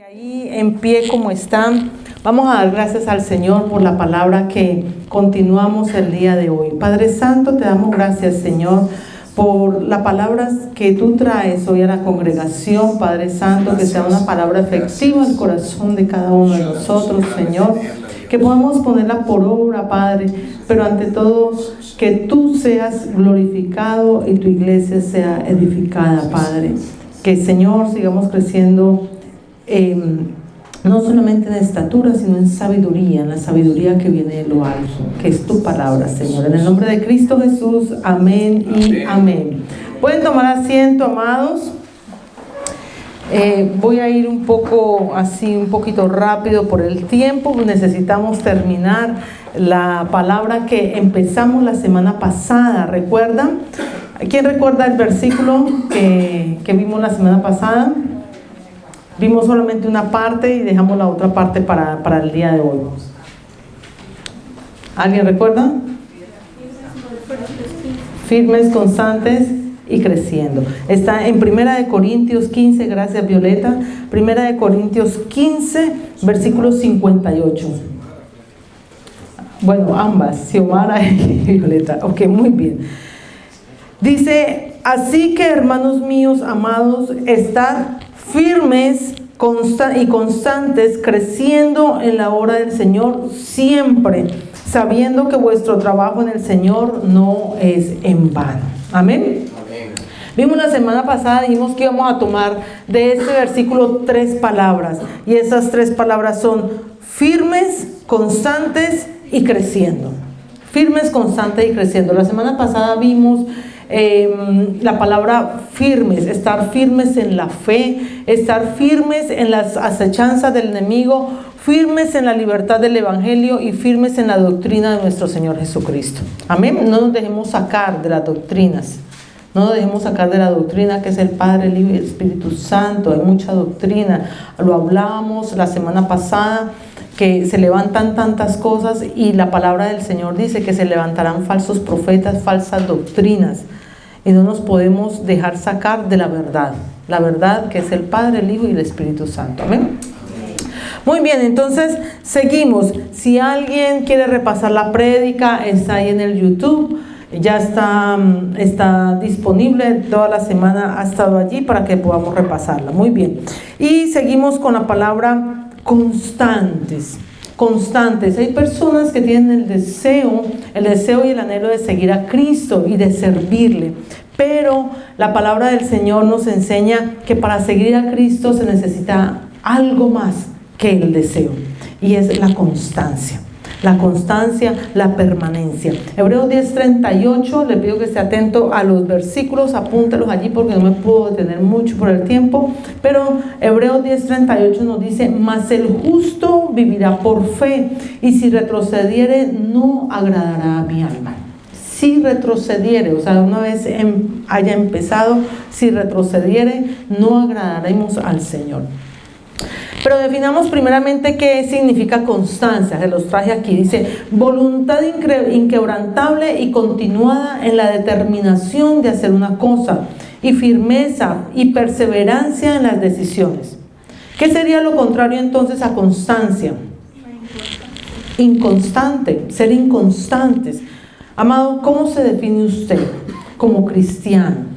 Ahí en pie como están, vamos a dar gracias al Señor por la palabra que continuamos el día de hoy. Padre Santo, te damos gracias, Señor, por las palabras que tú traes hoy a la congregación, Padre Santo, que sea una palabra efectiva en el corazón de cada uno de nosotros, Señor, que podamos ponerla por obra, Padre, pero ante todo que tú seas glorificado y tu iglesia sea edificada, Padre. Que, Señor, sigamos creciendo no solamente en estatura, sino en sabiduría, en la sabiduría que viene de lo alto, que es tu palabra, Señor. En el nombre de Cristo Jesús, amén y amén. Pueden tomar asiento, amados. Voy a ir un poquito rápido por el tiempo. Necesitamos terminar la palabra que empezamos la semana pasada. ¿Recuerdan? ¿Quién recuerda el versículo que vimos la semana pasada? Vimos solamente una parte y dejamos la otra parte para el día de hoy. ¿Alguien recuerda? Firmes, constantes y creciendo. Está en 1 Corintios 15, gracias Violeta. 1 Corintios 15, versículo 58. Bueno, ambas, Xiomara y Violeta. Ok, muy bien. Dice, así que hermanos míos, amados, estad firmes y constantes, creciendo en la obra del Señor siempre, sabiendo que vuestro trabajo en el Señor no es en vano. Amén. Vimos la semana pasada, dijimos que íbamos a tomar de este versículo 3 palabras, y esas 3 palabras son firmes, constantes y creciendo. Firmes, constantes y creciendo. La semana pasada vimos la palabra firmes, estar firmes en la fe, estar firmes en las acechanzas del enemigo, firmes en la libertad del evangelio y firmes en la doctrina de nuestro Señor Jesucristo. Amén. No nos dejemos sacar de las doctrinas. No nos dejemos sacar de la doctrina que es el Padre, el Hijo y el Espíritu Santo. Hay mucha doctrina. Lo hablábamos la semana pasada, que se levantan tantas cosas y la palabra del Señor dice que se levantarán falsos profetas, falsas doctrinas. Y no nos podemos dejar sacar de la verdad que es el Padre, el Hijo y el Espíritu Santo. Amén. Muy bien, entonces seguimos. Si alguien quiere repasar la prédica, está ahí en el YouTube. Ya está disponible, toda la semana ha estado allí para que podamos repasarla. Muy bien. Y seguimos con la palabra constantes. Constantes. Hay personas que tienen el deseo y el anhelo de seguir a Cristo y de servirle. Pero la palabra del Señor nos enseña que para seguir a Cristo se necesita algo más que el deseo. Y es la constancia. La constancia, la permanencia. Hebreos 10:38, le pido que esté atento a los versículos, apúntelos allí porque no me puedo detener mucho por el tiempo, pero Hebreos 10:38 nos dice, mas el justo vivirá por fe, y si retrocediere no agradará a mi alma. Si retrocediere, o sea, una vez haya empezado, si retrocediere no agradaremos al Señor. Pero definamos primeramente qué significa constancia. Se los traje aquí. Dice, voluntad inquebrantable y continuada en la determinación de hacer una cosa, y firmeza y perseverancia en las decisiones. ¿Qué sería lo contrario entonces a constancia? Inconstante, ser inconstantes. Amado, ¿cómo se define usted como cristiano?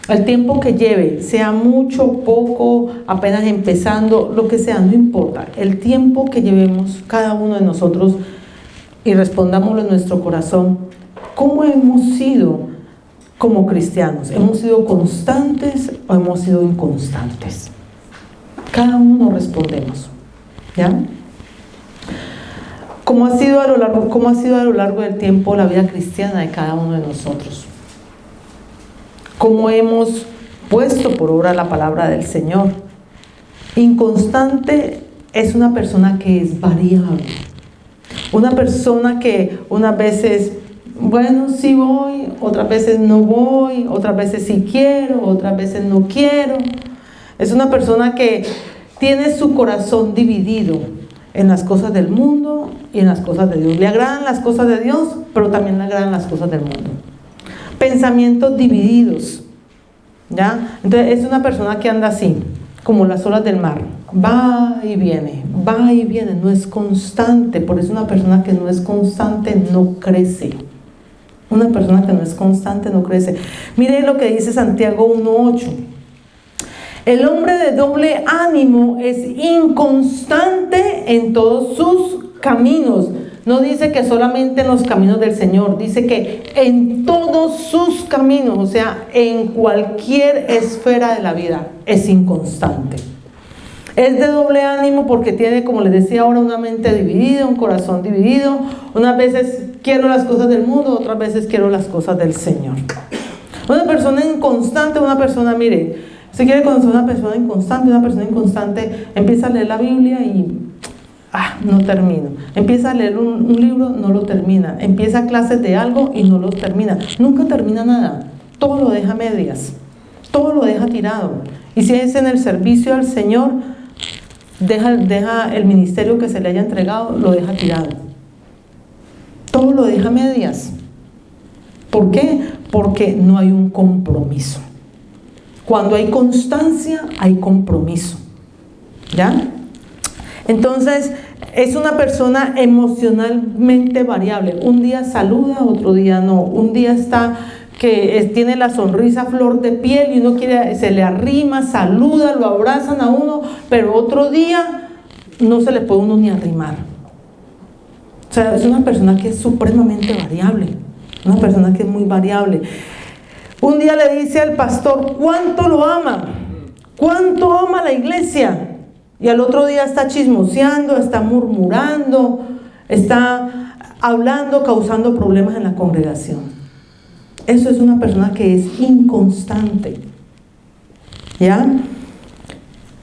El tiempo que lleve, sea mucho, poco, apenas empezando, lo que sea, no importa. El tiempo que llevemos cada uno de nosotros y respondámoslo en nuestro corazón. ¿Cómo hemos sido como cristianos? ¿Hemos sido constantes o hemos sido inconstantes? Cada uno respondemos. ¿Ya? ¿Cómo ha sido a lo largo del tiempo la vida cristiana de cada uno de nosotros? ¿Cómo hemos puesto por obra la palabra del Señor? Inconstante es una persona que es variable. Una persona que unas veces, bueno, sí voy, otras veces no voy, otras veces sí quiero, otras veces no quiero. Es una persona que tiene su corazón dividido en las cosas del mundo y en las cosas de Dios. Le agradan las cosas de Dios, pero también le agradan las cosas del mundo. Pensamientos divididos, ¿ya? Entonces es una persona que anda así, como las olas del mar, va y viene, no es constante. Por eso una persona que no es constante no crece. Una persona que no es constante no crece. Mire lo que dice Santiago 1:8. El hombre de doble ánimo es inconstante en todos sus caminos. No dice que solamente en los caminos del Señor, dice que en todos sus caminos, o sea, en cualquier esfera de la vida, es inconstante. Es de doble ánimo porque tiene, como les decía ahora, una mente dividida, un corazón dividido. Unas veces quiero las cosas del mundo, otras veces quiero las cosas del Señor. Una persona inconstante, una persona, mire, si quiere conocer una persona inconstante, empieza a leer la Biblia y no termino. Empieza a leer un libro, no lo termina. Empieza clases de algo y no lo termina. Nunca termina nada. Todo lo deja a medias. Todo lo deja tirado. Y si es en el servicio al Señor, deja el ministerio que se le haya entregado, lo deja tirado. Todo lo deja a medias. ¿Por qué? Porque no hay un compromiso. Cuando hay constancia, hay compromiso. ¿Ya? Entonces, es una persona emocionalmente variable. Un día saluda, otro día no. Un día está que tiene la sonrisa a flor de piel y uno se le arrima, saluda, lo abrazan a uno, pero otro día no se le puede uno ni arrimar. O sea, es una persona que es supremamente variable. Una persona que es muy variable. Un día le dice al pastor cuánto lo ama, cuánto ama la iglesia. Y al otro día está chismoseando, está murmurando, está hablando, causando problemas en la congregación. Eso es una persona que es inconstante. ¿Ya?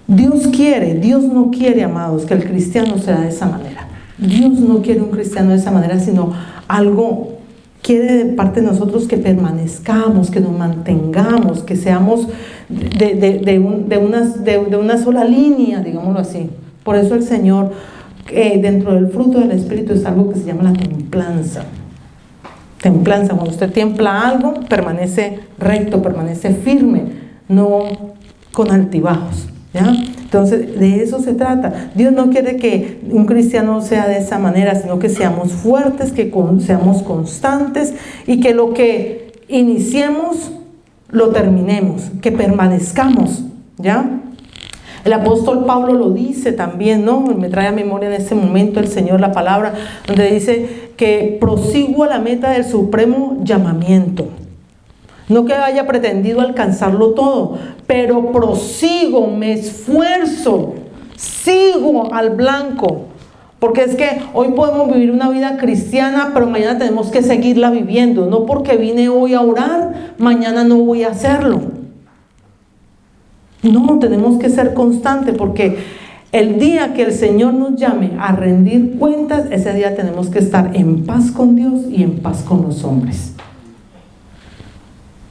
Dios no quiere, amados, que el cristiano sea de esa manera. Dios no quiere un cristiano de esa manera, sino algo quiere de parte de nosotros que permanezcamos, que nos mantengamos, que seamos de una sola línea, digámoslo así. Por eso el Señor, dentro del fruto del Espíritu, es algo que se llama la templanza. Templanza, cuando usted templa algo, permanece recto, permanece firme, no con altibajos. ¿Ya? Entonces, de eso se trata. Dios no quiere que un cristiano sea de esa manera, sino que seamos fuertes, que seamos constantes y que lo que iniciemos lo terminemos, que permanezcamos. ¿Ya? El apóstol Pablo lo dice también, ¿no? Me trae a memoria en este momento el Señor la palabra, donde dice que prosigo a la meta del supremo llamamiento. No que haya pretendido alcanzarlo todo, pero prosigo, me esfuerzo, sigo al blanco. Porque es que hoy podemos vivir una vida cristiana, pero mañana tenemos que seguirla viviendo. No porque vine hoy a orar, mañana no voy a hacerlo. No, tenemos que ser constantes, porque el día que el Señor nos llame a rendir cuentas, ese día tenemos que estar en paz con Dios y en paz con los hombres.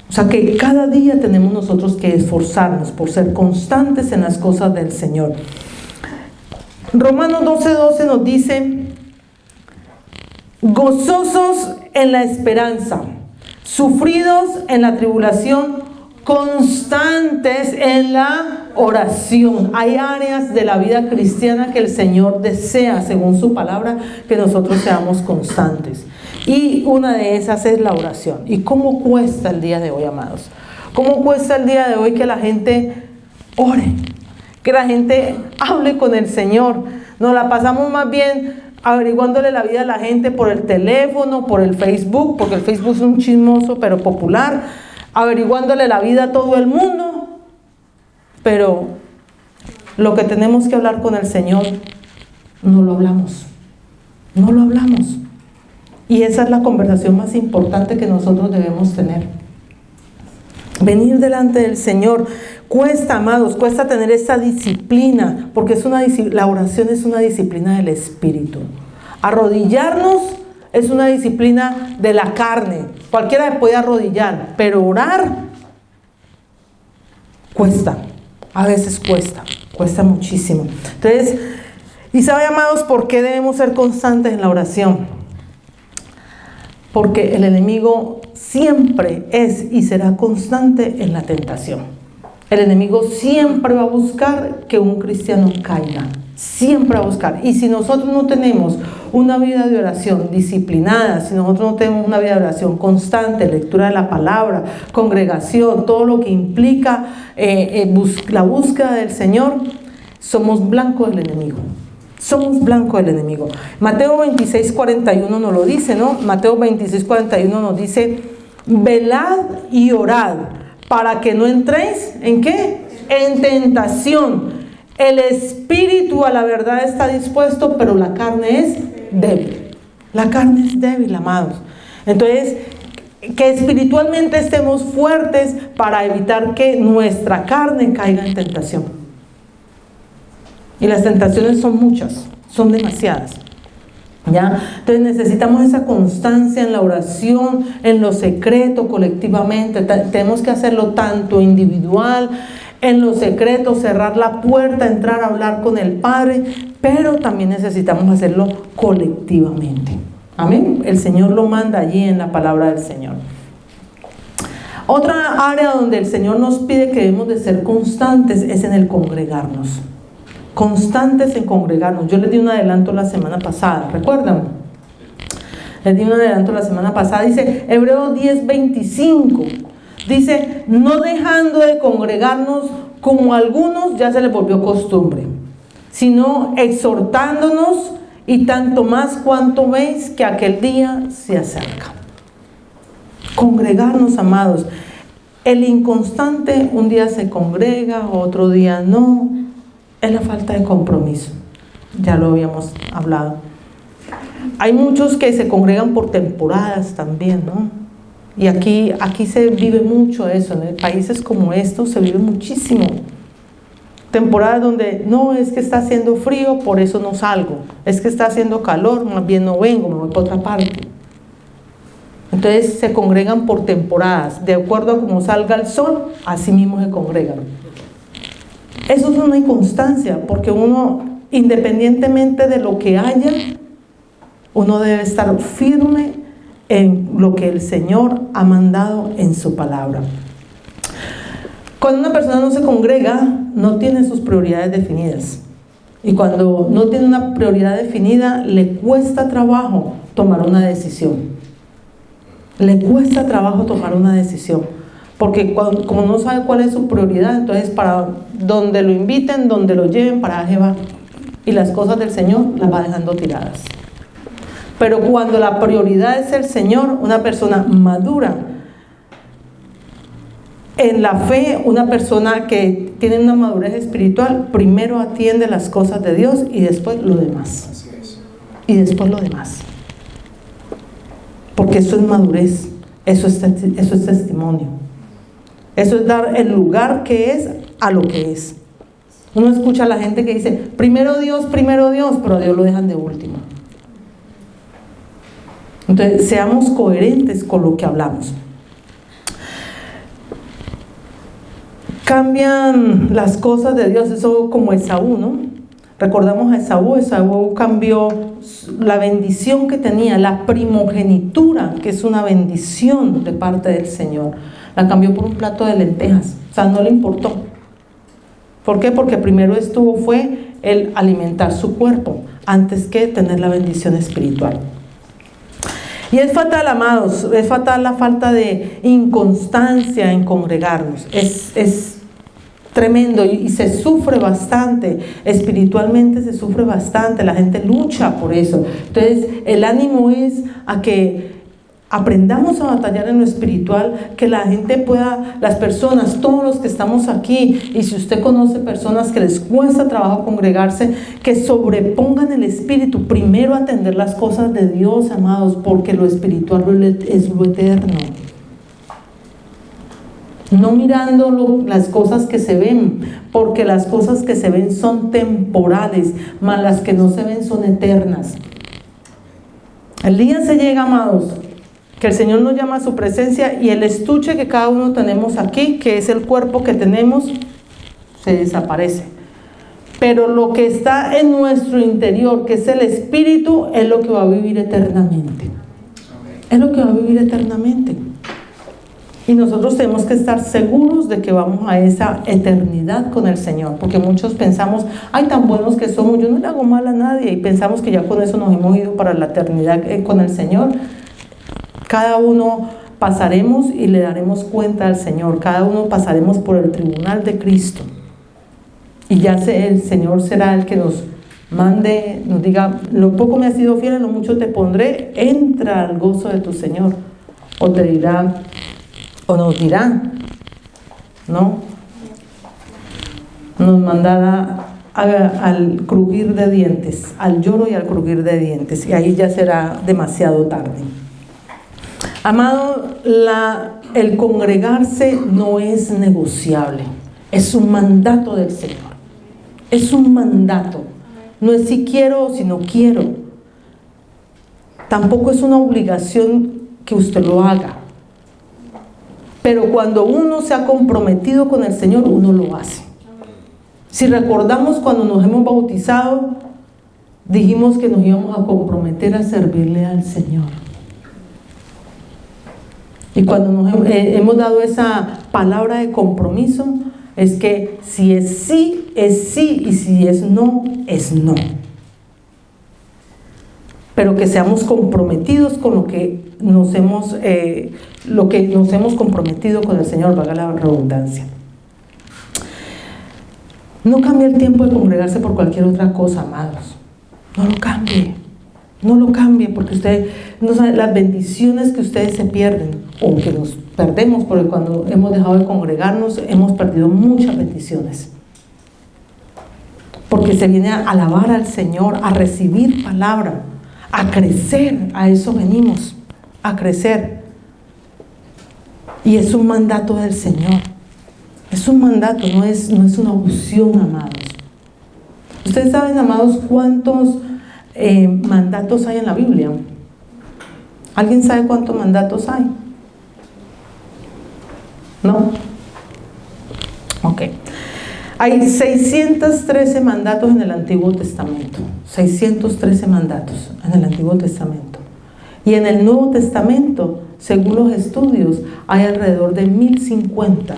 O sea que cada día tenemos nosotros que esforzarnos por ser constantes en las cosas del Señor. Romanos 12:12 nos dice: gozosos en la esperanza, sufridos en la tribulación, constantes en la oración. Hay áreas de la vida cristiana que el Señor desea, según su palabra, que nosotros seamos constantes. Y una de esas es la oración. ¿Y cómo cuesta el día de hoy, amados? ¿Cómo cuesta el día de hoy que la gente ore? Que la gente hable con el Señor. Nos la pasamos más bien averiguándole la vida a la gente por el teléfono, por el Facebook, porque el Facebook es un chismoso pero popular, averiguándole la vida a todo el mundo. Pero lo que tenemos que hablar con el Señor, no lo hablamos. No lo hablamos. Y esa es la conversación más importante que nosotros debemos tener. Venir delante del Señor cuesta, amados, cuesta tener esa disciplina, porque la oración es una disciplina del espíritu. Arrodillarnos es una disciplina de la carne. Cualquiera se puede arrodillar, pero orar cuesta. A veces cuesta muchísimo. Entonces, ¿y sabe, amados, por qué debemos ser constantes en la oración? Porque el enemigo siempre es y será constante en la tentación. El enemigo siempre va a buscar que un cristiano caiga. Siempre va a buscar. Y si nosotros no tenemos una vida de oración disciplinada, si nosotros no tenemos una vida de oración constante, lectura de la palabra, congregación, todo lo que implica la búsqueda del Señor, somos blanco del enemigo. Somos blanco del enemigo. Mateo 26:41 nos lo dice, ¿no? Mateo 26:41 nos dice: velad y orad para que no entréis, ¿en qué? En tentación. El espíritu a la verdad está dispuesto, pero la carne es débil. La carne es débil, amados. Entonces, que espiritualmente estemos fuertes para evitar que nuestra carne caiga en tentación. Y las tentaciones son muchas, son demasiadas. ¿Ya? Entonces necesitamos esa constancia en la oración, en lo secreto, colectivamente. Tenemos que hacerlo tanto individual, en lo secreto, cerrar la puerta, entrar a hablar con el Padre, pero también necesitamos hacerlo colectivamente. Amén. El Señor lo manda allí en la palabra del Señor. Otra área donde el Señor nos pide que debemos de ser constantes es en el congregarnos. Constantes en congregarnos. Yo les di un adelanto la semana pasada, ¿recuerdan? Les di un adelanto la semana pasada. Dice Hebreos 10:25. Dice: no dejando de congregarnos como algunos ya se les volvió costumbre, sino exhortándonos, y tanto más cuanto veis que aquel día se acerca. Congregarnos, amados. El inconstante un día se congrega, otro día no. Es la falta de compromiso. Ya lo habíamos hablado. Hay muchos que se congregan por temporadas también, ¿no? Y aquí se vive mucho eso. En países como estos se vive muchísimo. Temporadas donde no, es que está haciendo frío, por eso no salgo. Es que está haciendo calor, más bien no vengo, me voy para otra parte. Entonces se congregan por temporadas. De acuerdo a cómo salga el sol, así mismo se congregan. Eso es una inconstancia, porque uno, independientemente de lo que haya, uno debe estar firme en lo que el Señor ha mandado en su palabra. Cuando una persona no se congrega, no tiene sus prioridades definidas. Y cuando no tiene una prioridad definida, le cuesta trabajo tomar una decisión. Le cuesta trabajo tomar una decisión. Porque como no sabe cuál es su prioridad, entonces para donde lo inviten, donde lo lleven, para allá va. Y las cosas del Señor las va dejando tiradas. Pero cuando la prioridad es el Señor, una persona madura en la fe, una persona que tiene una madurez espiritual, primero atiende las cosas de Dios y después lo demás. Y después lo demás. Porque eso es madurez, eso es testimonio. Eso es dar el lugar que es a lo que es. Uno escucha a la gente que dice, primero Dios, pero a Dios lo dejan de último. Entonces, seamos coherentes con lo que hablamos. Cambian las cosas de Dios, eso como Esaú, ¿no? Recordamos a Esaú cambió la bendición que tenía, la primogenitura, que es una bendición de parte del Señor, la cambió por un plato de lentejas. O sea, no le importó. ¿Por qué? Porque primero fue el alimentar su cuerpo, antes que tener la bendición espiritual. Y es fatal, amados, es fatal la falta de inconstancia en congregarnos. Es tremendo y se sufre bastante, espiritualmente se sufre bastante, la gente lucha por eso. Entonces, el ánimo es a que aprendamos a batallar en lo espiritual, que la gente pueda, las personas, todos los que estamos aquí, y si usted conoce personas que les cuesta trabajo congregarse, que sobrepongan el espíritu, primero atender las cosas de Dios, amados, porque lo espiritual es lo eterno. No mirando las cosas que se ven, porque las cosas que se ven son temporales, mas las que no se ven son eternas. El día se llega, amados, que el Señor nos llama a su presencia y el estuche que cada uno tenemos aquí, que es el cuerpo que tenemos, se desaparece. Pero lo que está en nuestro interior, que es el espíritu, es lo que va a vivir eternamente. Es lo que va a vivir eternamente. Y nosotros tenemos que estar seguros de que vamos a esa eternidad con el Señor, porque muchos pensamos, ay, tan buenos que somos, yo no le hago mal a nadie, y pensamos que ya con eso nos hemos ido para la eternidad con el Señor. Cada uno pasaremos y le daremos cuenta al Señor, cada uno pasaremos por el tribunal de Cristo, y ya el Señor será el que nos mande, nos diga, lo poco me has sido fiel, en lo mucho te pondré, entra al gozo de tu Señor. O te dirá, o nos dirá, ¿no? Nos mandará al crujir de dientes, al lloro y al crujir de dientes, y ahí ya será demasiado tarde. Amado, el congregarse no es negociable, es un mandato del Señor, es un mandato. No es si quiero o si no quiero. Tampoco es una obligación que usted lo haga. Pero cuando uno se ha comprometido con el Señor, uno lo hace. Si recordamos cuando nos hemos bautizado, dijimos que nos íbamos a comprometer a servirle al Señor. Y cuando nos hemos dado esa palabra de compromiso, es que si es sí, y si es no, es no. Pero que seamos comprometidos con lo que nos hemos comprometido con el Señor, valga la redundancia. No cambie el tiempo de congregarse por cualquier otra cosa, amados. No lo cambie. No lo cambie, porque usted no sabe las bendiciones que ustedes se pierden, o que nos perdemos, porque cuando hemos dejado de congregarnos hemos perdido muchas bendiciones. Porque se viene a alabar al Señor, a recibir palabra, a crecer. A eso venimos, a crecer. Y es un mandato del Señor. Es un mandato, no es una opción, amados. Ustedes saben, amados, cuántos mandatos hay en la Biblia. ¿Alguien sabe cuántos mandatos hay? ¿No? Ok. Hay 613 mandatos en el Antiguo Testamento. 613 mandatos en el Antiguo Testamento. Y en el Nuevo Testamento, según los estudios, hay alrededor de 1050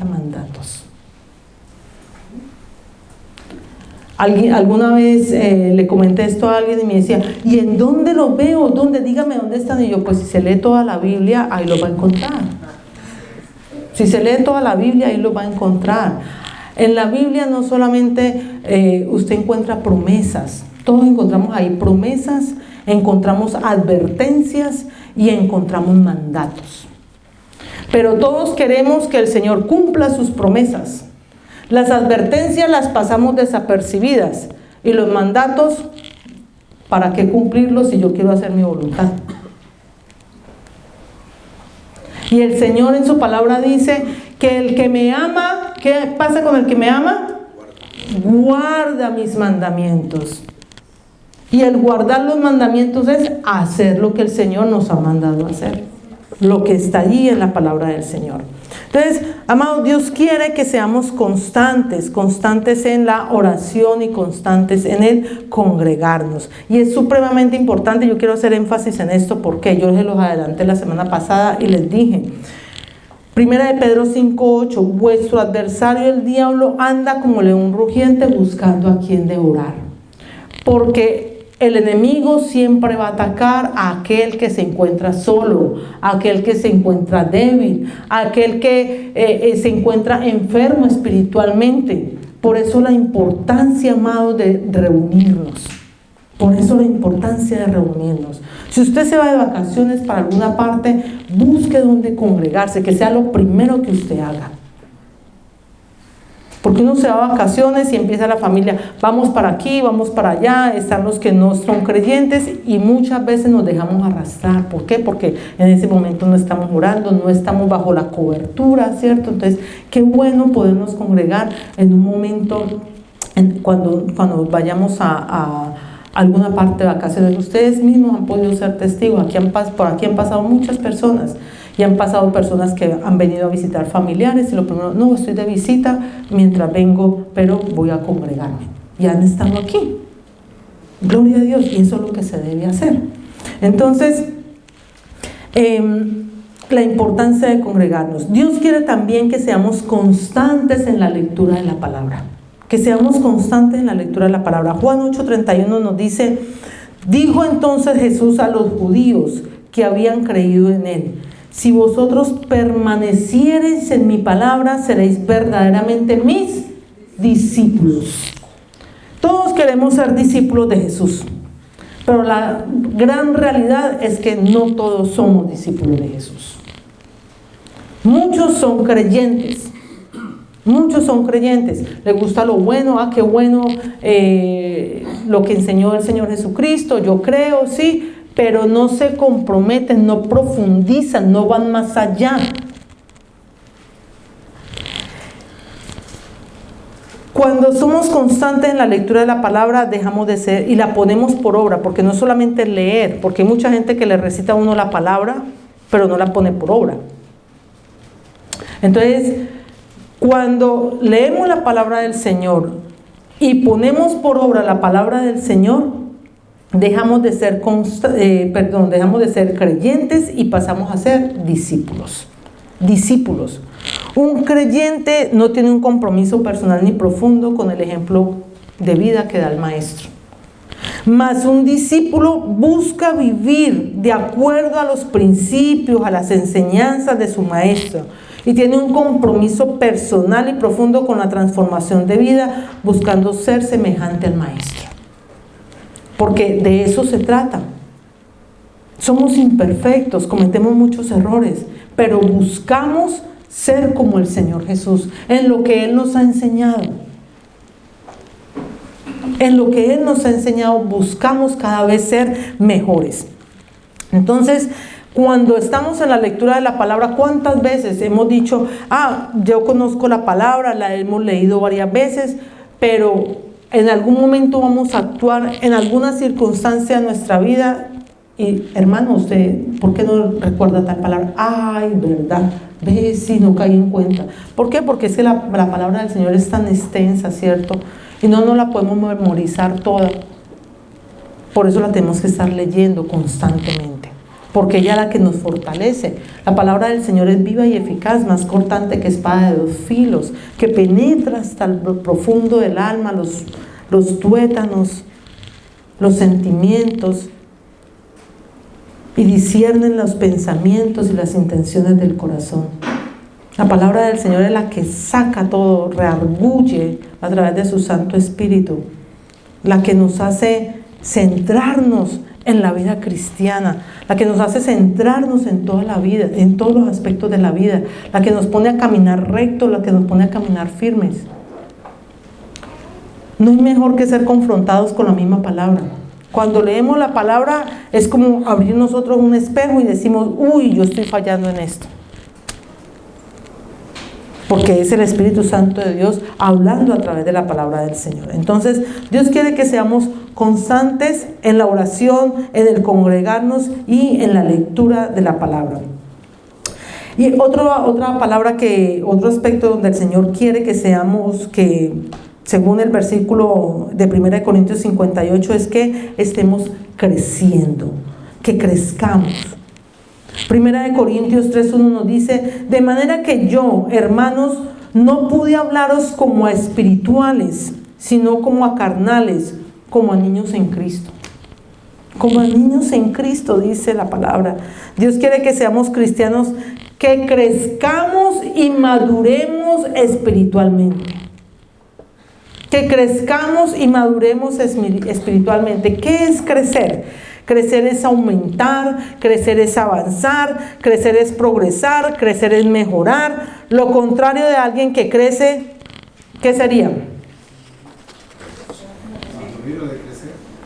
mandatos. Alguna vez le comenté esto a alguien y me decía, ¿y en dónde lo veo? ¿Dónde? Dígame dónde están. Y yo, pues si se lee toda la Biblia, ahí lo va a encontrar. Si se lee toda la Biblia, ahí lo va a encontrar. En la Biblia no solamente usted encuentra promesas, todos encontramos ahí promesas, encontramos advertencias y encontramos mandatos. Pero todos queremos que el Señor cumpla sus promesas. Las advertencias las pasamos desapercibidas, y los mandatos, ¿para qué cumplirlos si yo quiero hacer mi voluntad? Y el Señor en su palabra dice que el que me ama, ¿qué pasa con el que me ama? Guarda mis mandamientos. Y el guardar los mandamientos es hacer lo que el Señor nos ha mandado hacer, lo que está allí en la palabra del Señor. Entonces, amados, Dios quiere que seamos constantes en la oración y constantes en el congregarnos. Y es supremamente importante. Yo quiero hacer énfasis en esto porque yo se los adelanté la semana pasada y les dije. Primera de Pedro 5:8, vuestro adversario el diablo anda como león rugiente buscando a quien devorar. Porque el enemigo siempre va a atacar a aquel que se encuentra solo, a aquel que se encuentra débil, a aquel que se encuentra enfermo espiritualmente. Por eso la importancia, amados, de reunirnos. Por eso la importancia de reunirnos. Si usted se va de vacaciones para alguna parte, busque dónde congregarse, que sea lo primero que usted haga. Porque uno se va a vacaciones y empieza la familia, vamos para aquí, vamos para allá, están los que no son creyentes y muchas veces nos dejamos arrastrar. ¿Por qué? Porque en ese momento no estamos orando, no estamos bajo la cobertura, ¿cierto? Entonces, qué bueno podernos congregar en un momento, cuando vayamos a alguna parte de vacaciones. Ustedes mismos han podido ser testigos, por aquí han pasado muchas personas. Y han pasado personas que han venido a visitar familiares y lo primero, no, estoy de visita mientras vengo, pero voy a congregarme. Y han estado aquí. Gloria a Dios, y eso es lo que se debe hacer. Entonces, la importancia de congregarnos. Dios quiere también que seamos constantes en la lectura de la palabra. Que seamos constantes en la lectura de la palabra. Juan 8:31 nos dice: dijo entonces Jesús a los judíos que habían creído en él: si vosotros permaneciereis en mi palabra, seréis verdaderamente mis discípulos. Todos queremos ser discípulos de Jesús, pero la gran realidad es que no todos somos discípulos de Jesús. Muchos son creyentes. Muchos son creyentes, les gusta lo bueno, qué bueno lo que enseñó el Señor Jesucristo, yo creo, sí, pero no se comprometen, no profundizan, no van más allá. Cuando somos constantes en la lectura de la palabra, dejamos de ser y la ponemos por obra, porque no es solamente leer, porque hay mucha gente que le recita a uno la palabra, pero no la pone por obra. Entonces, cuando leemos la palabra del Señor y ponemos por obra la palabra del Señor, dejamos de ser creyentes y pasamos a ser discípulos. Discípulos. Un creyente no tiene un compromiso personal ni profundo con el ejemplo de vida que da el maestro. Mas un discípulo busca vivir de acuerdo a los principios, a las enseñanzas de su maestro, y tiene un compromiso personal y profundo con la transformación de vida, buscando ser semejante al maestro. Porque de eso se trata. Somos imperfectos, cometemos muchos errores, pero buscamos ser como el Señor Jesús, en lo que Él nos ha enseñado. En lo que Él nos ha enseñado, buscamos cada vez ser mejores. Entonces, cuando estamos en la lectura de la palabra, ¿cuántas veces hemos dicho: yo conozco la palabra, la hemos leído varias veces, pero en algún momento vamos a actuar en alguna circunstancia de nuestra vida y, hermano, usted, ¿por qué no recuerda tal palabra? Ay, verdad, ve, si no caí en cuenta. ¿Por qué? Porque es que la palabra del Señor es tan extensa, ¿cierto? Y no la podemos memorizar toda. Por eso la tenemos que estar leyendo constantemente, porque ella es la que nos fortalece. La palabra del Señor es viva y eficaz, más cortante que espada de 2 filos, que penetra hasta el profundo del alma, los tuétanos, los sentimientos, y disciernen los pensamientos y las intenciones del corazón. La palabra del Señor es la que saca todo, reargulle a través de su Santo Espíritu, la que nos hace centrarnos en la vida cristiana, la que nos hace centrarnos en toda la vida, en todos los aspectos de la vida, la que nos pone a caminar recto, la que nos pone a caminar firmes. No hay mejor que ser confrontados con la misma palabra. Cuando leemos la palabra es como abrir nosotros un espejo y decimos: uy, yo estoy fallando en esto. Porque es el Espíritu Santo de Dios hablando a través de la palabra del Señor. Entonces, Dios quiere que seamos constantes en la oración, en el congregarnos y en la lectura de la palabra. Y otra palabra otro aspecto donde el Señor quiere que seamos, que según el versículo de 1 Corintios 58, es que estemos creciendo, que crezcamos. 1 Corintios 3:1 nos dice: de manera que yo, hermanos, no pude hablaros como a espirituales, sino como a carnales, como a niños en Cristo. Como a niños en Cristo, dice la palabra. Dios quiere que seamos cristianos, que crezcamos y maduremos espiritualmente. Que crezcamos y maduremos espiritualmente. ¿Qué es crecer? Crecer es aumentar, crecer es avanzar, crecer es progresar, crecer es mejorar. Lo contrario de alguien que crece, ¿qué sería?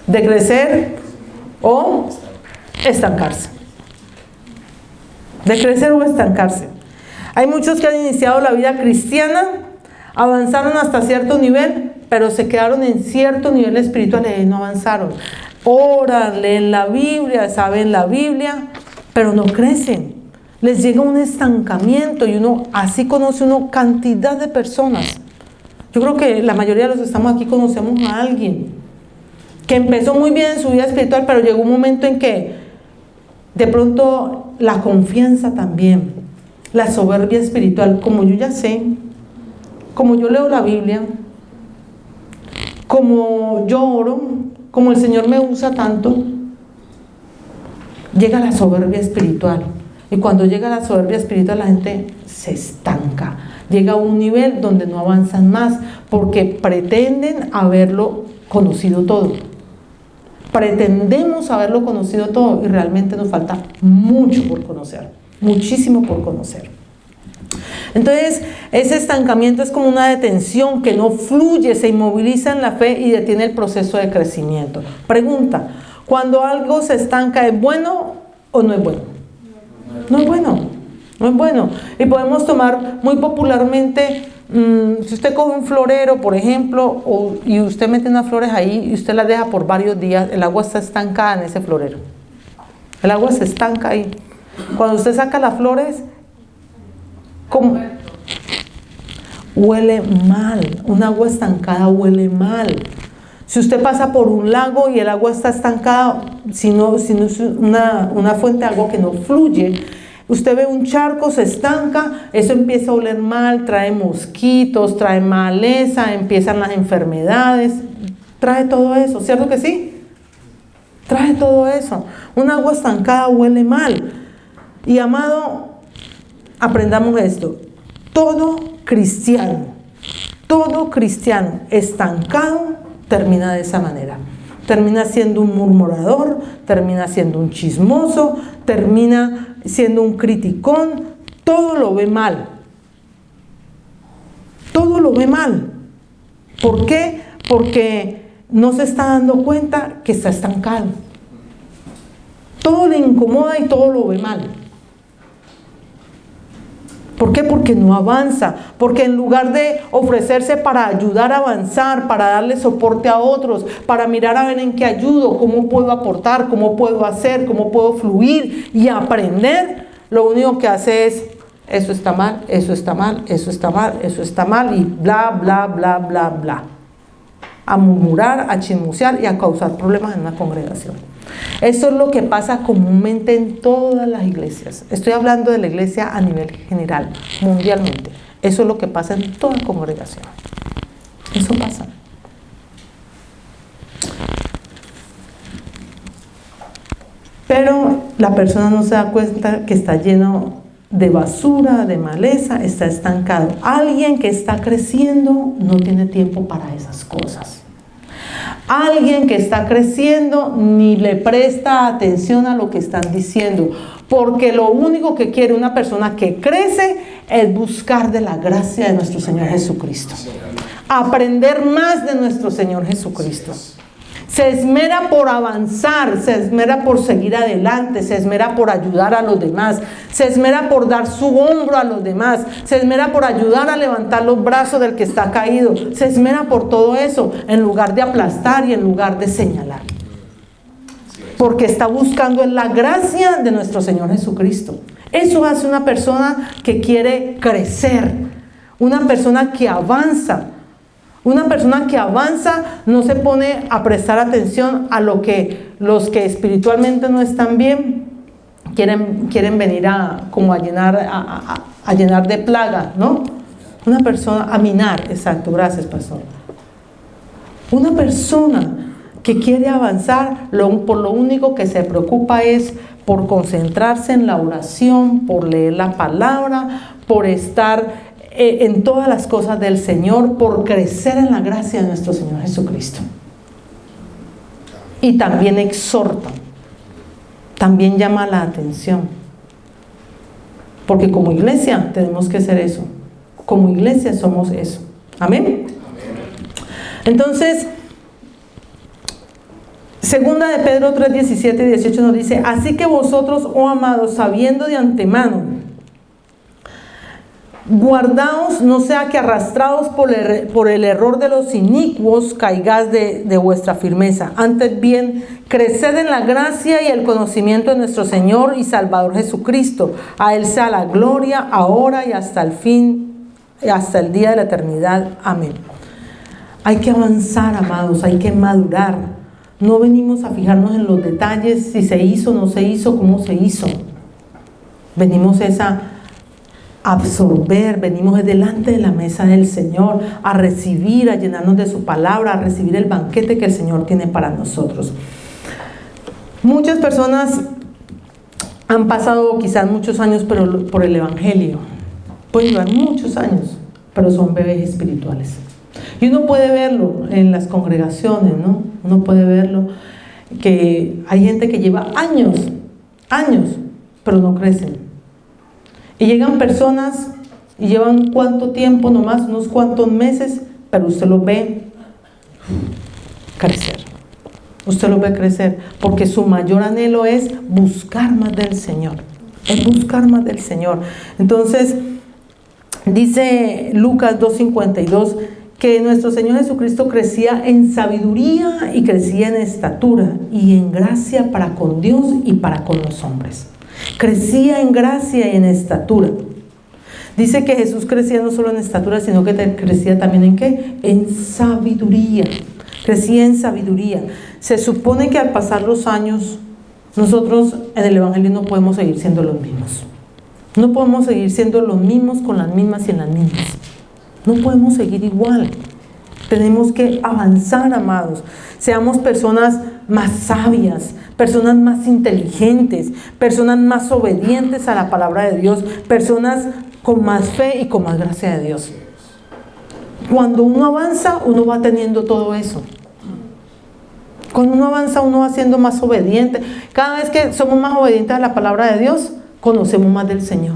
De crecer o estancarse. De crecer o estancarse. Hay muchos que han iniciado la vida cristiana, avanzaron hasta cierto nivel, pero se quedaron en cierto nivel espiritual y no avanzaron. Oran, leen la Biblia, saben la Biblia, pero no crecen. Les llega un estancamiento y así conoce uno cantidad de personas. Yo creo que la mayoría de los que estamos aquí conocemos a alguien que empezó muy bien en su vida espiritual, pero llegó un momento en que De pronto la confianza también, la soberbia espiritual, como yo ya sé, como yo leo la Biblia, como yo oro, como el Señor me usa tanto, llega la soberbia espiritual. Y cuando llega la soberbia espiritual, la gente se estanca. Llega a un nivel donde no avanzan más, porque pretenden haberlo conocido todo. Pretendemos haberlo conocido todo y realmente nos falta mucho por conocer, muchísimo por conocer. Entonces, ese estancamiento es como una detención que no fluye, se inmoviliza en la fe y detiene el proceso de crecimiento. Pregunta, ¿cuando algo se estanca es bueno o no es bueno? No es bueno, no es bueno. Y podemos tomar muy popularmente, si usted coge un florero, por ejemplo, y usted mete unas flores ahí y usted las deja por varios días, el agua está estancada en ese florero. El agua se estanca ahí. Cuando usted saca las flores, ¿cómo? Huele mal. Un agua estancada huele mal. Si usted pasa por un lago y el agua está estancada, si no es una fuente de agua que no fluye, usted ve un charco, se estanca, eso empieza a oler mal, trae mosquitos, trae maleza, empiezan las enfermedades, trae todo eso, ¿cierto que sí? Trae todo eso. Un agua estancada huele mal. Y amado, aprendamos esto. Todo cristiano estancado termina de esa manera. Termina siendo un murmurador, termina siendo un chismoso, termina siendo un criticón, todo lo ve mal. Todo lo ve mal. ¿Por qué? Porque no se está dando cuenta que está estancado. Todo le incomoda y todo lo ve mal. ¿Por qué? Porque no avanza, porque en lugar de ofrecerse para ayudar a avanzar, para darle soporte a otros, para mirar a ver en qué ayudo, cómo puedo aportar, cómo puedo hacer, cómo puedo fluir y aprender, lo único que hace es, eso está mal, eso está mal, eso está mal, eso está mal y bla, bla, bla, bla, bla. A murmurar, a chismosear y a causar problemas en una congregación. Eso es lo que pasa comúnmente en todas las iglesias. Estoy hablando de la iglesia a nivel general, mundialmente. Eso es lo que pasa en toda congregación. Eso pasa. Pero la persona no se da cuenta que está lleno de basura, de maleza, está estancado. Alguien que está creciendo no tiene tiempo para esas cosas. Alguien que está creciendo ni le presta atención a lo que están diciendo, porque lo único que quiere una persona que crece es buscar de la gracia de nuestro Señor Jesucristo, aprender más de nuestro Señor Jesucristo. Se esmera por avanzar, se esmera por seguir adelante, se esmera por ayudar a los demás, se esmera por dar su hombro a los demás, se esmera por ayudar a levantar los brazos del que está caído, se esmera por todo eso, en lugar de aplastar y en lugar de señalar. Porque está buscando en la gracia de nuestro Señor Jesucristo. Eso hace una persona que quiere crecer, una persona que avanza. Una persona que avanza no se pone a prestar atención a lo que los que espiritualmente no están bien quieren venir a llenar de plaga, ¿no? Una persona, a minar, exacto, gracias pastor. Una persona que quiere avanzar, por lo único que se preocupa es por concentrarse en la oración, por leer la palabra, por estar en todas las cosas del Señor, por crecer en la gracia de nuestro Señor Jesucristo. Y también exhorta, también llama la atención, porque como iglesia tenemos que ser eso, como iglesia somos eso. Amén. Entonces, segunda de Pedro 3, 17 y 18 nos dice: así que vosotros, oh amados, sabiendo de antemano, guardaos, no sea que arrastrados por el error de los inicuos caigáis de vuestra firmeza. Antes bien, creced en la gracia y el conocimiento de nuestro Señor y Salvador Jesucristo. A Él sea la gloria, ahora y hasta el fin, hasta el día de la eternidad. Amén. Hay que avanzar, amados, hay que madurar. No venimos a fijarnos en los detalles, si se hizo, no se hizo, cómo se hizo. Venimos a absorber, venimos delante de la mesa del Señor, a recibir, a llenarnos de su palabra, a recibir el banquete que el Señor tiene para nosotros. Muchas personas han pasado quizás muchos años por el Evangelio. Pueden llevar muchos años, pero son bebés espirituales. Y uno puede verlo en las congregaciones, ¿no? Uno puede verlo, que hay gente que lleva años, pero no crecen. Y llegan personas y llevan cuánto tiempo nomás, unos cuantos meses, pero usted los ve crecer. Usted los ve crecer, porque su mayor anhelo es buscar más del Señor. Es buscar más del Señor. Entonces, dice Lucas 2:52, que nuestro Señor Jesucristo crecía en sabiduría y crecía en estatura y en gracia para con Dios y para con los hombres. Crecía en gracia y en estatura. Dice que Jesús crecía no solo en estatura, sino que crecía también ¿en qué? En sabiduría. Crecía en sabiduría. Se supone que al pasar los años, nosotros en el Evangelio no podemos seguir siendo los mismos. No podemos seguir siendo los mismos con las mismas y en las mismas. No podemos seguir igual. Tenemos que avanzar, amados. Seamos personas más sabias, personas más inteligentes, personas más obedientes a la palabra de Dios, personas con más fe y con más gracia de Dios. Cuando uno avanza, uno va teniendo todo eso. Cuando uno avanza, uno va siendo más obediente. Cada vez que somos más obedientes a la palabra de Dios, conocemos más del Señor.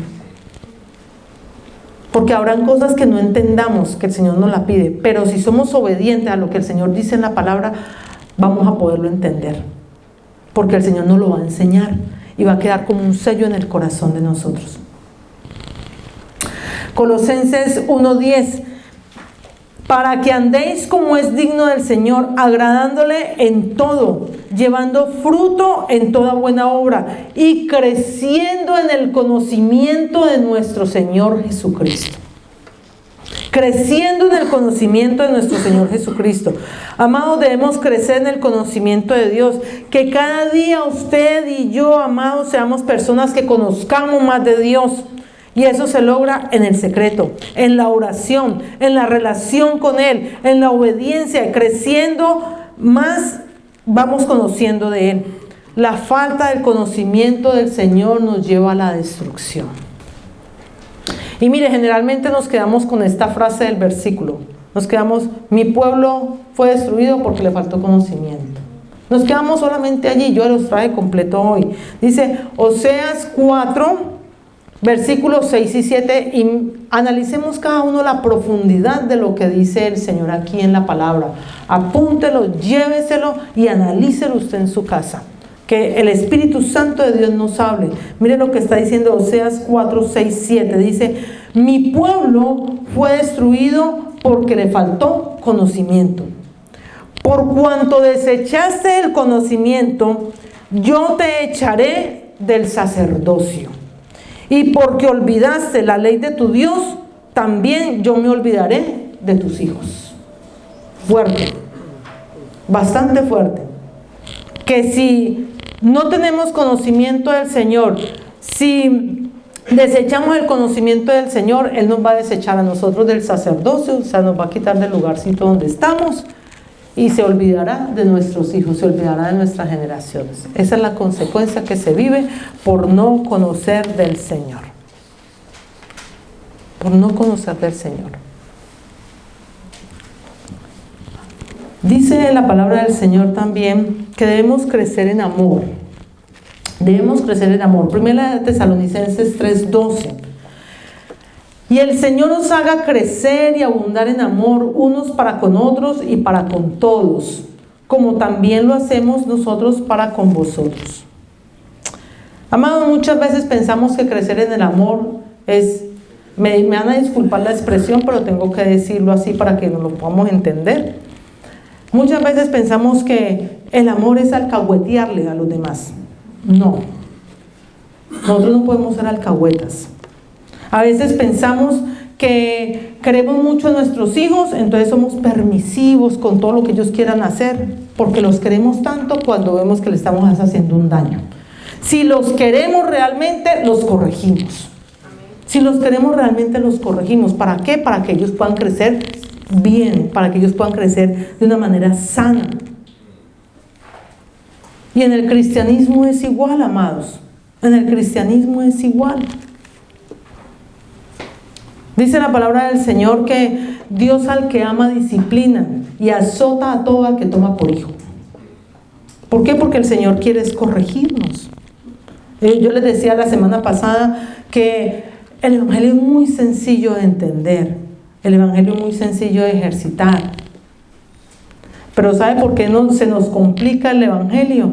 Porque habrán cosas que no entendamos, que el Señor nos la pide, pero si somos obedientes a lo que el Señor dice en la palabra, vamos a poderlo entender, porque el Señor nos lo va a enseñar y va a quedar como un sello en el corazón de nosotros. Colosenses 1:10, para que andéis como es digno del Señor, agradándole en todo, llevando fruto en toda buena obra y creciendo en el conocimiento de nuestro Señor Jesucristo. Creciendo en el conocimiento de nuestro Señor Jesucristo. Amados, debemos crecer en el conocimiento de Dios. Que cada día usted y yo, amados, seamos personas que conozcamos más de Dios. Y eso se logra en el secreto, en la oración, en la relación con Él, en la obediencia, creciendo más, vamos conociendo de Él. La falta del conocimiento del Señor nos lleva a la destrucción. Y mire, generalmente nos quedamos con esta frase del versículo. Nos quedamos, mi pueblo fue destruido porque le faltó conocimiento. Nos quedamos solamente allí, yo los traje completo hoy. Dice Oseas 4, versículos 6 y 7, y analicemos cada uno la profundidad de lo que dice el Señor aquí en la palabra. Apúntelo, lléveselo y analícelo usted en su casa. Que el Espíritu Santo de Dios nos hable. Mire lo que está diciendo Oseas 4, 6, 7. Dice, mi pueblo fue destruido porque le faltó conocimiento. Por cuanto desechaste el conocimiento, yo te echaré del sacerdocio. Y porque olvidaste la ley de tu Dios, también yo me olvidaré de tus hijos. Fuerte, bastante fuerte. Que si no tenemos conocimiento del Señor, si desechamos el conocimiento del Señor, Él nos va a desechar a nosotros del sacerdocio, o sea, nos va a quitar del lugarcito donde estamos y se olvidará de nuestros hijos, se olvidará de nuestras generaciones. Esa es la consecuencia que se vive por no conocer del Señor. Por no conocer del Señor. Dice la palabra del Señor también que debemos crecer en amor. Debemos crecer en amor. Primera de Tesalonicenses 3:12. Y el Señor nos haga crecer y abundar en amor unos para con otros y para con todos, como también lo hacemos nosotros para con vosotros. Amados, muchas veces pensamos que crecer en el amor es, me van a disculpar la expresión, pero tengo que decirlo así para que nos lo podamos entender. Muchas veces pensamos que el amor es alcahuetearle a los demás. No, nosotros no podemos ser alcahuetas. A veces pensamos que queremos mucho a nuestros hijos, entonces somos permisivos con todo lo que ellos quieran hacer, porque los queremos tanto cuando vemos que le estamos haciendo un daño. Si los queremos realmente, los corregimos. Si los queremos realmente, los corregimos. ¿Para qué? Para que ellos puedan crecer bien, para que ellos puedan crecer de una manera sana. Y en el cristianismo es igual, amados. En el cristianismo es igual. Dice la palabra del Señor que Dios al que ama disciplina y azota a todo al que toma por hijo. ¿Por qué? Porque el Señor quiere corregirnos. Yo les decía la semana pasada que el Evangelio es muy sencillo de entender. El Evangelio es muy sencillo de ejercitar. Pero ¿sabe por qué no se nos complica el Evangelio?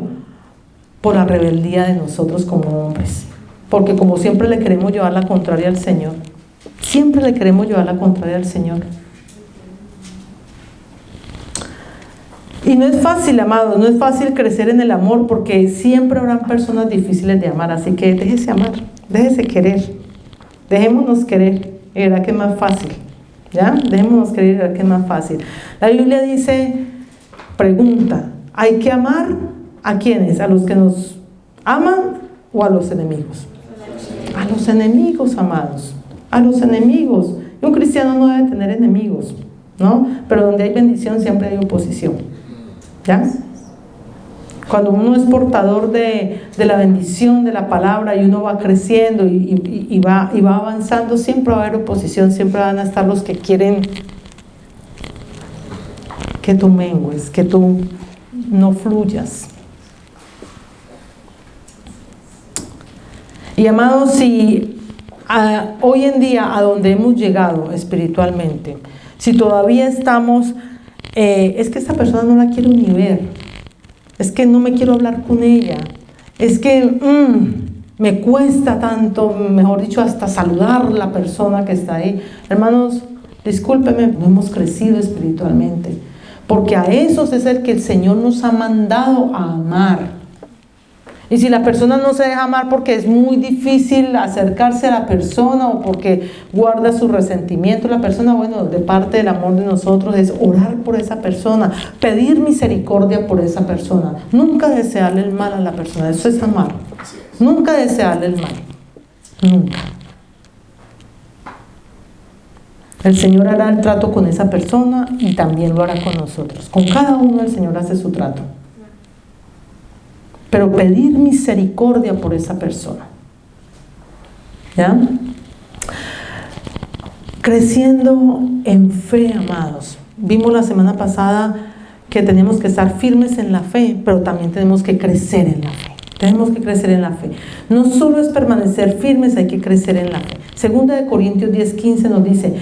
Por la rebeldía de nosotros como hombres. Porque como siempre le queremos llevar la contraria al Señor. Siempre le queremos llevar la contraria al Señor. Y no es fácil, amados, no es fácil crecer en el amor, porque siempre habrán personas difíciles de amar. Así que déjese amar, déjese querer, dejémonos querer, y verá que es más fácil. ¿Ya? Dejémonos querer, y verá que es más fácil. La Biblia dice, pregunta, ¿hay que amar a quiénes? ¿A los que nos aman o a los enemigos? A los enemigos, amados, a los enemigos. Y un cristiano no debe tener enemigos, ¿no? Pero donde hay bendición siempre hay oposición. ¿Ya? Cuando uno es portador de la bendición de la palabra y uno va creciendo y va avanzando, siempre va a haber oposición, siempre van a estar los que quieren que tú mengues, que tú no fluyas. Y amados, si hoy en día a donde hemos llegado espiritualmente, si todavía estamos, es que esta persona no la quiero ni ver, es que no me quiero hablar con ella, es que me cuesta tanto, mejor dicho, hasta saludar a la persona que está ahí. Hermanos, discúlpeme, no hemos crecido espiritualmente, porque a esos es el que el Señor nos ha mandado a amar. Y si la persona no se deja amar porque es muy difícil acercarse a la persona o porque guarda su resentimiento, la persona, bueno, de parte del amor de nosotros es orar por esa persona, pedir misericordia por esa persona, nunca desearle el mal a la persona. Eso es amar, nunca desearle el mal, nunca. El Señor hará el trato con esa persona y también lo hará con nosotros. Con cada uno el Señor hace su trato. Pero pedir misericordia por esa persona. ¿Ya? Creciendo en fe, amados. Vimos la semana pasada que tenemos que estar firmes en la fe, pero también tenemos que crecer en la fe. Tenemos que crecer en la fe. No solo es permanecer firmes, hay que crecer en la fe. Segunda de Corintios 10:15 nos dice: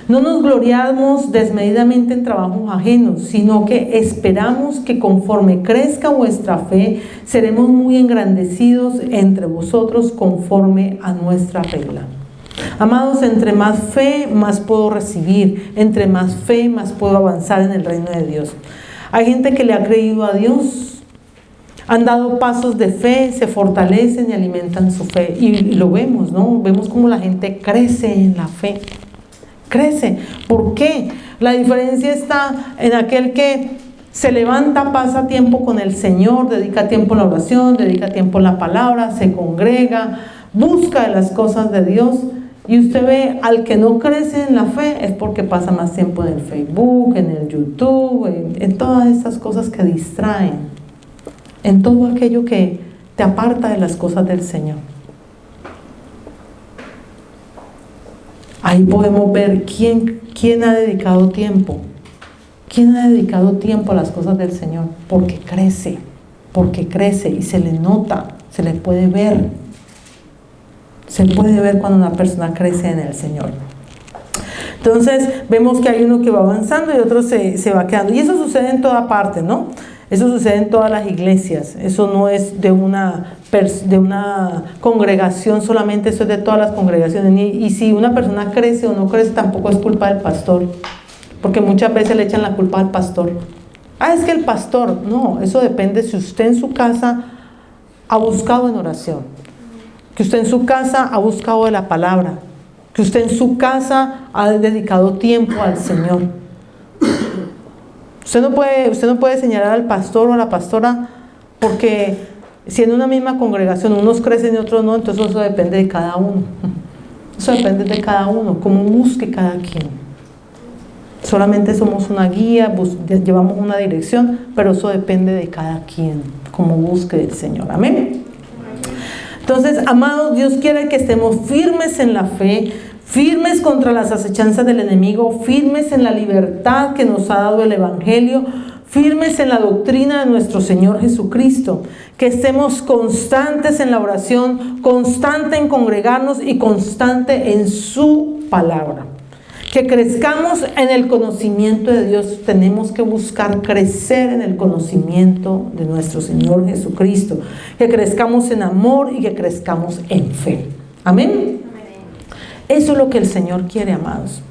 no nos gloriamos desmedidamente en trabajos ajenos, sino que esperamos que conforme crezca vuestra fe, seremos muy engrandecidos entre vosotros conforme a nuestra regla. Amados, entre más fe, más puedo recibir. Entre más fe, más puedo avanzar en el reino de Dios. Hay gente que le ha creído a Dios, han dado pasos de fe, se fortalecen y alimentan su fe. Y lo vemos, ¿no? Vemos cómo la gente crece en la fe. Crece. ¿Por qué? La diferencia está en aquel que se levanta, pasa tiempo con el Señor, dedica tiempo a la oración, dedica tiempo a la palabra, se congrega, busca las cosas de Dios. Y usted ve al que no crece en la fe es porque pasa más tiempo en el Facebook, en el YouTube, en todas estas cosas que distraen, en todo aquello que te aparta de las cosas del Señor. Ahí podemos ver quién ha dedicado tiempo. ¿Quién ha dedicado tiempo a las cosas del Señor? Porque crece y se le nota, se le puede ver. Se puede ver cuando una persona crece en el Señor. Entonces vemos que hay uno que va avanzando y otro se va quedando. Y eso sucede en toda parte, ¿no? Eso sucede en todas las iglesias. Eso no es de una congregación solamente, eso es de todas las congregaciones. Y si una persona crece o no crece, tampoco es culpa del pastor. Porque muchas veces le echan la culpa al pastor. Es que el pastor. No, eso depende si usted en su casa ha buscado en oración. Que usted en su casa ha buscado de la palabra. Que usted en su casa ha dedicado tiempo al Señor. Usted no puede señalar al pastor o a la pastora, porque si en una misma congregación unos crecen y otros no, entonces eso depende de cada uno. Eso depende de cada uno, cómo busque cada quien. Solamente somos una guía, llevamos una dirección, pero eso depende de cada quien, cómo busque el Señor. Amén. Entonces, amados, Dios quiere que estemos firmes en la fe, firmes contra las acechanzas del enemigo, firmes en la libertad que nos ha dado el Evangelio, firmes en la doctrina de nuestro Señor Jesucristo, que estemos constantes en la oración, constante en congregarnos y constante en su palabra. Que crezcamos en el conocimiento de Dios. Tenemos que buscar crecer en el conocimiento de nuestro Señor Jesucristo. Que crezcamos en amor y que crezcamos en fe. Amén. Eso es lo que el Señor quiere, amados.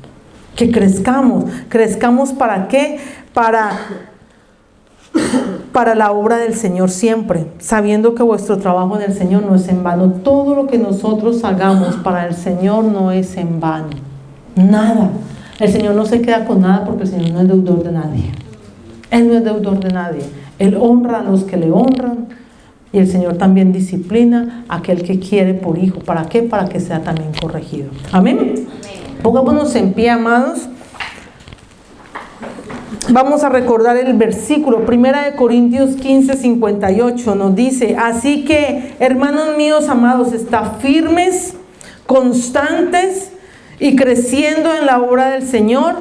Que crezcamos. ¿Crezcamos para qué? Para la obra del Señor siempre, sabiendo que vuestro trabajo en el Señor no es en vano. Todo lo que nosotros hagamos para el Señor no es en vano. Nada. El Señor no se queda con nada, porque el Señor no es deudor de nadie. Él no es deudor de nadie. Él honra a los que le honran, y el Señor también disciplina a aquel que quiere por hijo. ¿Para qué? Para que sea también corregido. Amén. Pongámonos en pie, amados. Vamos a recordar el versículo, 1 Corintios 15:58, nos dice: así que, hermanos míos amados, está firmes, constantes y creciendo en la obra del Señor.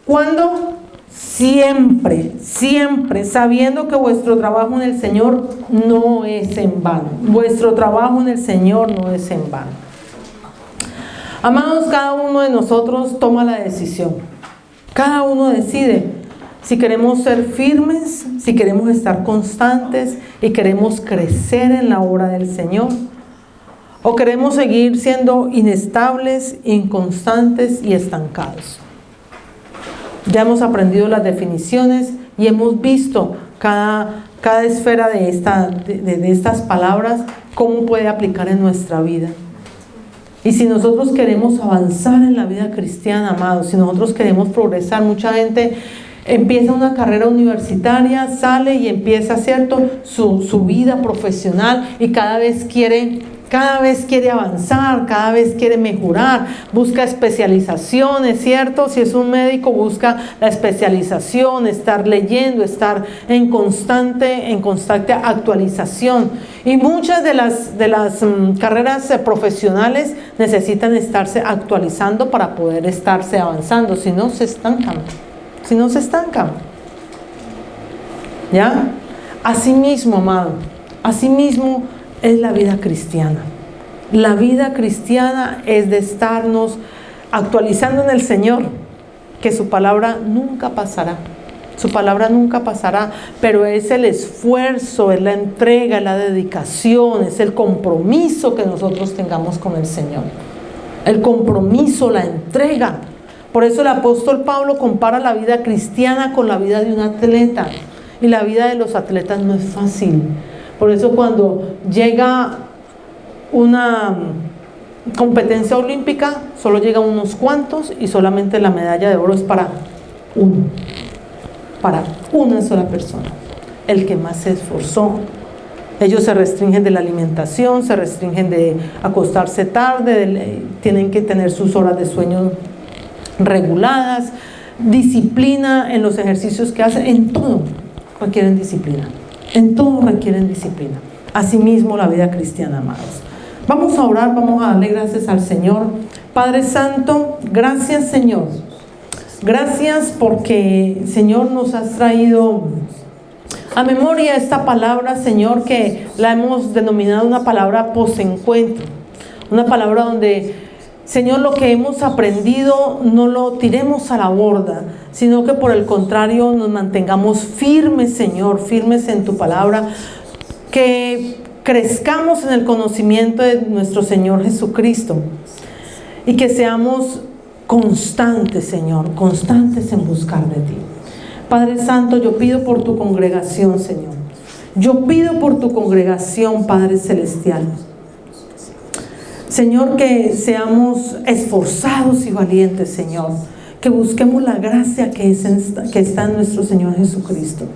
¿Cuándo? Siempre, siempre, sabiendo que vuestro trabajo en el Señor no es en vano. Vuestro trabajo en el Señor no es en vano. Amados, cada uno de nosotros toma la decisión. Cada uno decide si queremos ser firmes, si queremos estar constantes y queremos crecer en la obra del Señor, o queremos seguir siendo inestables, inconstantes y estancados. Ya hemos aprendido las definiciones y hemos visto cada esfera de estas palabras, cómo puede aplicar en nuestra vida. Y si nosotros queremos avanzar en la vida cristiana, amados, si nosotros queremos progresar, mucha gente empieza una carrera universitaria, sale y empieza, ¿cierto?, su vida profesional, y cada vez quiere avanzar, cada vez quiere mejorar, busca especializaciones, ¿cierto? Si es un médico, busca la especialización, estar leyendo, estar en constante actualización. Y muchas de las carreras profesionales necesitan estarse actualizando para poder estarse avanzando, si no se estancan. ¿Ya? Asimismo, amado, asimismo es la vida cristiana. La vida cristiana es de estarnos actualizando en el Señor, que su palabra nunca pasará. Su palabra nunca pasará, pero es el esfuerzo, es la entrega, es la dedicación, es el compromiso que nosotros tengamos con el Señor. El compromiso, la entrega. Por eso el apóstol Pablo compara la vida cristiana con la vida de un atleta. Y la vida de los atletas no es fácil. Por eso cuando llega una competencia olímpica, solo llegan unos cuantos y solamente la medalla de oro es para una sola persona, el que más se esforzó. Ellos se restringen de la alimentación, se restringen de acostarse tarde, tienen que tener sus horas de sueño reguladas, disciplina en los ejercicios que hacen, en todo requieren disciplina. En todo requieren disciplina. Asimismo la vida cristiana, amados. Vamos a orar, vamos a darle gracias al Señor. Padre Santo, gracias, Señor. Gracias porque, Señor, nos has traído a memoria esta palabra, Señor, que la hemos denominado una palabra posencuentro. Una palabra donde, Señor, lo que hemos aprendido no lo tiremos a la borda, sino que por el contrario nos mantengamos firmes, Señor, firmes en tu palabra, que crezcamos en el conocimiento de nuestro Señor Jesucristo y que seamos constantes, Señor, constantes en buscar de ti. Padre Santo, yo pido por tu congregación, Señor. Yo pido por tu congregación, Padre Celestial. Señor, que seamos esforzados y valientes, Señor. que busquemos la gracia que está en nuestro Señor Jesucristo.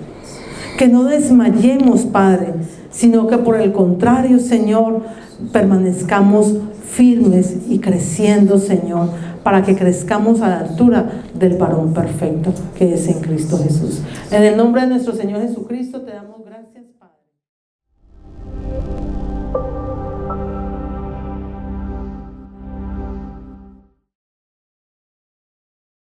Que no desmayemos, Padre, sino que por el contrario, Señor, permanezcamos firmes y creciendo, Señor, para que crezcamos a la altura del varón perfecto que es en Cristo Jesús. En el nombre de nuestro Señor Jesucristo te damos gracias.